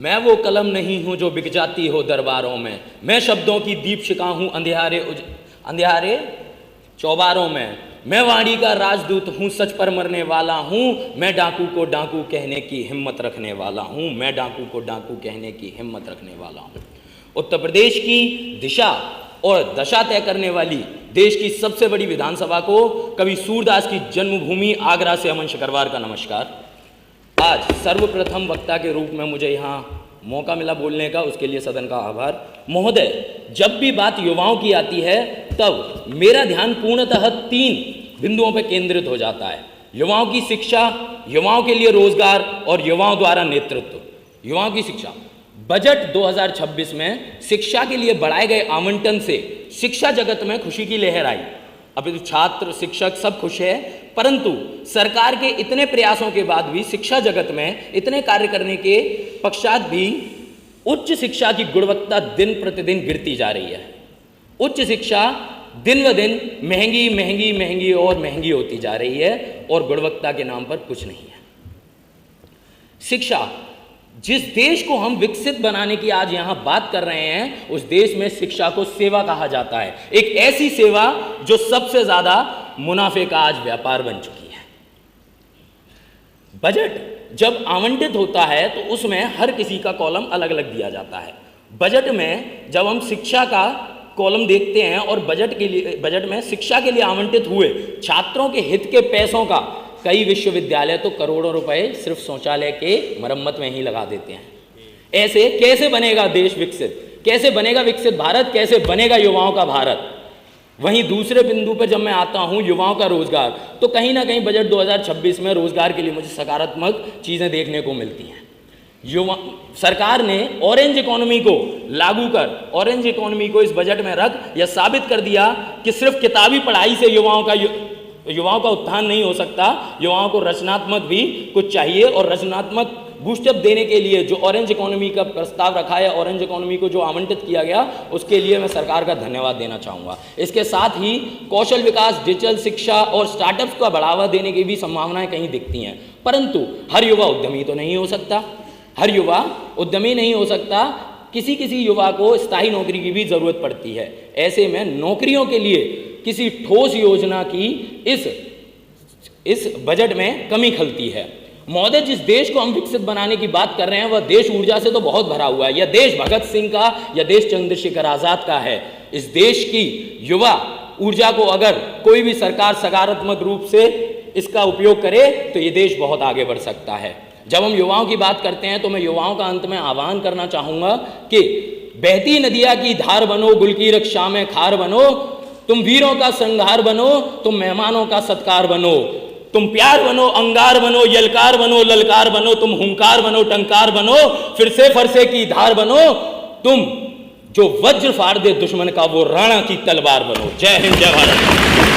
मैं वो कलम नहीं हूं जो बिक जाती हो दरबारों में, मैं शब्दों की दीपशिखा हूं अंधियारे चौबारों में, मैं वाणी का राजदूत हूं, सच पर मरने वाला हूं, मैं डाकू को डाकू कहने की हिम्मत रखने वाला हूं, मैं डाकू को डाकू कहने की हिम्मत रखने वाला हूं। उत्तर प्रदेश की दिशा और दशा तय करने वाली देश की सबसे बड़ी विधानसभा को कवि सूरदास की जन्मभूमि आगरा से अमन शकरवार का नमस्कार। आज सर्वप्रथम वक्ता के रूप में मुझे यहाँ मौका मिला बोलने का, उसके लिए सदन का आभार। महोदय, जब भी बात युवाओं की आती है तब मेरा ध्यान पूर्णतः 3 बिंदुओं पर केंद्रित हो जाता है: युवाओं की शिक्षा, युवाओं के लिए रोजगार और युवाओं द्वारा नेतृत्व। युवाओं की शिक्षा, बजट 2026 में शिक्षा के लिए बढ़ाए गए आवंटन से शिक्षा जगत में खुशी की लहर आई। अभी तो छात्र शिक्षक सब खुश है, परंतु सरकार के इतने प्रयासों के बाद भी, शिक्षा जगत में इतने कार्य करने के पश्चात भी उच्च शिक्षा की गुणवत्ता दिन प्रतिदिन गिरती जा रही है। उच्च शिक्षा दिन व दिन महंगी महंगी महंगी और महंगी होती जा रही है और गुणवत्ता के नाम पर कुछ नहीं है। शिक्षा, जिस देश को हम विकसित बनाने की आज यहां बात कर रहे हैं, उस देश में शिक्षा को सेवा कहा जाता है। एक ऐसी सेवा जो सबसे ज्यादा मुनाफे का आज व्यापार बन चुकी है। बजट जब आवंटित होता है तो उसमें हर किसी का कॉलम अलग अलग दिया जाता है। बजट में जब हम शिक्षा का कॉलम देखते हैं और बजट में शिक्षा के लिए आवंटित हुए छात्रों के हित के पैसों का कई विश्वविद्यालय तो करोड़ों रुपए सिर्फ शौचालय के मरम्मत में ही लगा देते हैं। ऐसे कैसे बनेगा देश विकसित? कैसे बनेगा विकसित भारत? कैसे बनेगा युवाओं का भारत? वहीं दूसरे बिंदु पर जब मैं आता हूं युवाओं का रोजगार, तो कहीं ना कहीं बजट 2026 में रोजगार के लिए मुझे सकारात्मक चीजें देखने को मिलती हैं। सरकार ने ऑरेंज इकोनॉमी को लागू कर, ऑरेंज इकोनॉमी को इस बजट में रख यह साबित कर दिया कि सिर्फ किताबी पढ़ाई से युवाओं का उत्थान नहीं हो सकता। युवाओं को रचनात्मक भी कुछ चाहिए, और रचनात्मक बूस्टअप देने के लिए जो ऑरेंज इकोनॉमी का प्रस्ताव रखा है, ऑरेंज इकोनॉमी को जो आवंटित किया गया, उसके लिए मैं सरकार का धन्यवाद देना चाहूँगा। इसके साथ ही कौशल विकास, डिजिटल शिक्षा और स्टार्टअप्स का बढ़ावा देने की भी संभावनाएं कहीं दिखती हैं, परंतु हर युवा उद्यमी तो नहीं हो सकता। हर युवा उद्यमी नहीं हो सकता। किसी किसी युवा को स्थायी नौकरी की भी जरूरत पड़ती है। ऐसे में नौकरियों के लिए किसी ठोस योजना की इस बजट में कमी खलती है। महोदय, जिस देश को हम विकसित बनाने की बात कर रहे हैं वह देश ऊर्जा से तो बहुत भरा हुआ है। यह देश भगत सिंह का, यह देश चंद्रशेखर आजाद का है। इस देश की युवा ऊर्जा को अगर कोई भी सरकार सकारात्मक रूप से इसका उपयोग करे तो यह देश बहुत आगे बढ़ सकता है। जब हम युवाओं की बात करते हैं तो मैं युवाओं का अंत में आह्वान करना चाहूंगा कि बहती नदिया की धार बनो, गुल की रक्षा में खार बनो, तुम वीरों का संहार बनो, तुम मेहमानों का सत्कार बनो, तुम प्यार बनो, अंगार बनो, यलकार बनो, ललकार बनो, तुम हुंकार बनो, टंकार बनो, फिर से फरसे की धार बनो, तुम जो वज्र फाड़ दे दुश्मन का वो राणा की तलवार बनो। जय हिंद, जय भारत।